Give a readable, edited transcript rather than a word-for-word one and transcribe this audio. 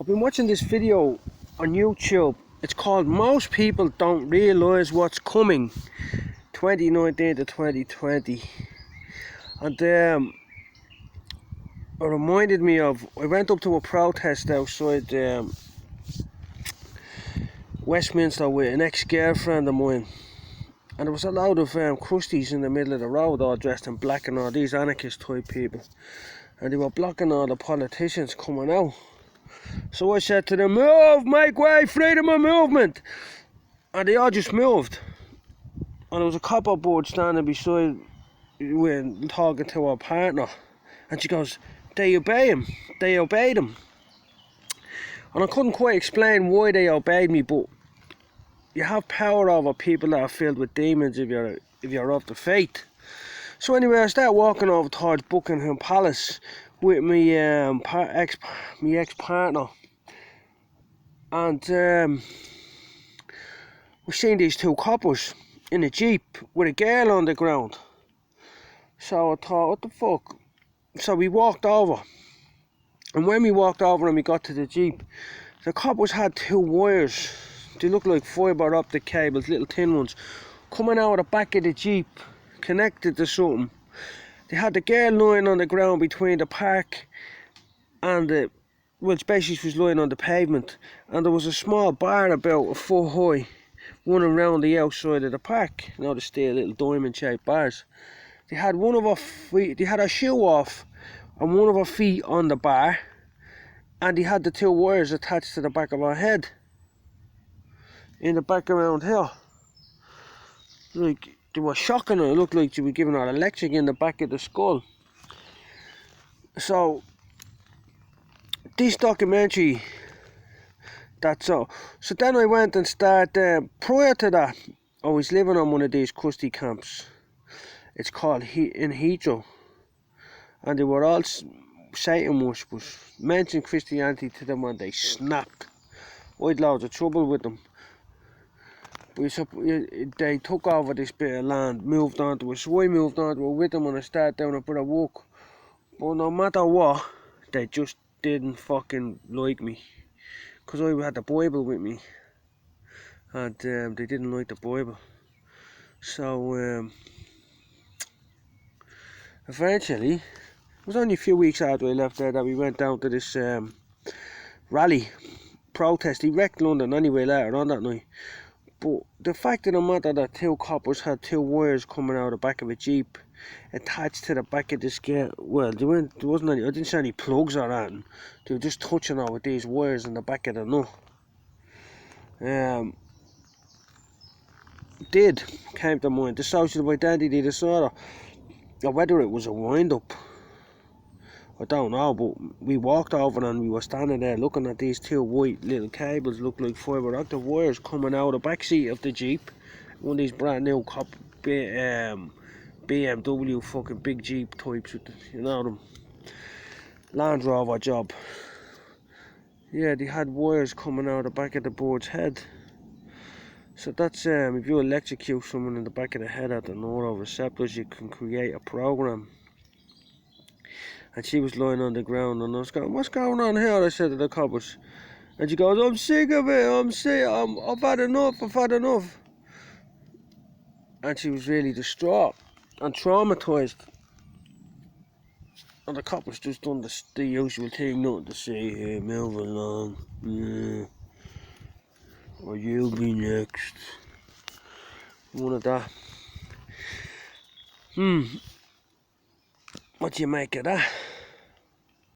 I've been watching this video on YouTube. It's called Most People Don't Realise What's Coming 2019 to 2020. And it reminded me of, I went up to a protest outside Westminster with an ex-girlfriend of mine. And there was a load of crusties in the middle of the road, all dressed in black and all these anarchist type people. And they were blocking all the politicians coming out. So I said to them, move, make way, freedom of movement. And they all just moved. And there was a copper board standing beside when talking to her partner. And she goes, they obey him. They obeyed him. And I couldn't quite explain why they obeyed me, but you have power over people that are filled with demons if you're of the faith. So anyway, I started walking over towards Buckingham Palace with my ex-partner, and we seen these two coppers in a jeep with a girl on the ground. So I thought, what the fuck? So we walked over, and when we walked over and we got to the jeep, the coppers had two wires. They looked like fibre optic cables, little thin ones, coming out of the back of the jeep, connected to something. They had the girl lying on the ground between the park and basically she was lying on the pavement, and there was a small bar about a foot high running around the outside of the park. You know, the steel little diamond shaped bars. They had one of her feet, they had her shoe off and one of her feet on the bar, and they had the two wires attached to the back of her head. In the back around here. Like, they were shocking her. It looked like they were giving her electric in the back of the skull. So this documentary, that's all. So then I went and started, prior to that, I was living on one of these crusty camps. It's called in Heathen. And they were all Satan worshippers. Mentioned Christianity to them and they snapped. I had loads of trouble with them. They took over this bit of land, moved on to it, so I moved on to it with them and I started down a bit of work. But no matter what, they just didn't fucking like me. Because I had the Bible with me. And they didn't like the Bible. So eventually, it was only a few weeks after I left there that we went down to this rally, protest. He wrecked London anyway later on that night. But the fact of the matter that two coppers had two wires coming out of the back of a jeep attached to the back of this girl, well, there wasn't any, I didn't see any plugs or anything. They were just touching her with these wires in the back of the nut. Came to mind, the social identity disorder, or whether it was a wind-up, I don't know, but we walked over and we were standing there looking at these two white little cables, looked like fibre optic wires coming out of the back seat of the Jeep. One of these brand new BMW fucking big Jeep types with, you know, them Land Rover job. Yeah, they had wires coming out of the back of the board's head. So that's, if you electrocute someone in the back of the head at the neuroreceptors, you can create a program. And she was lying on the ground and I was going, what's going on here? I said to the coppers. And she goes, I'm sick of it, I've had enough. And she was really distraught and traumatised. And the coppers just done the usual thing, nothing to say, hey, move along. Yeah. Or you'll be next. One of that. What do you make of that?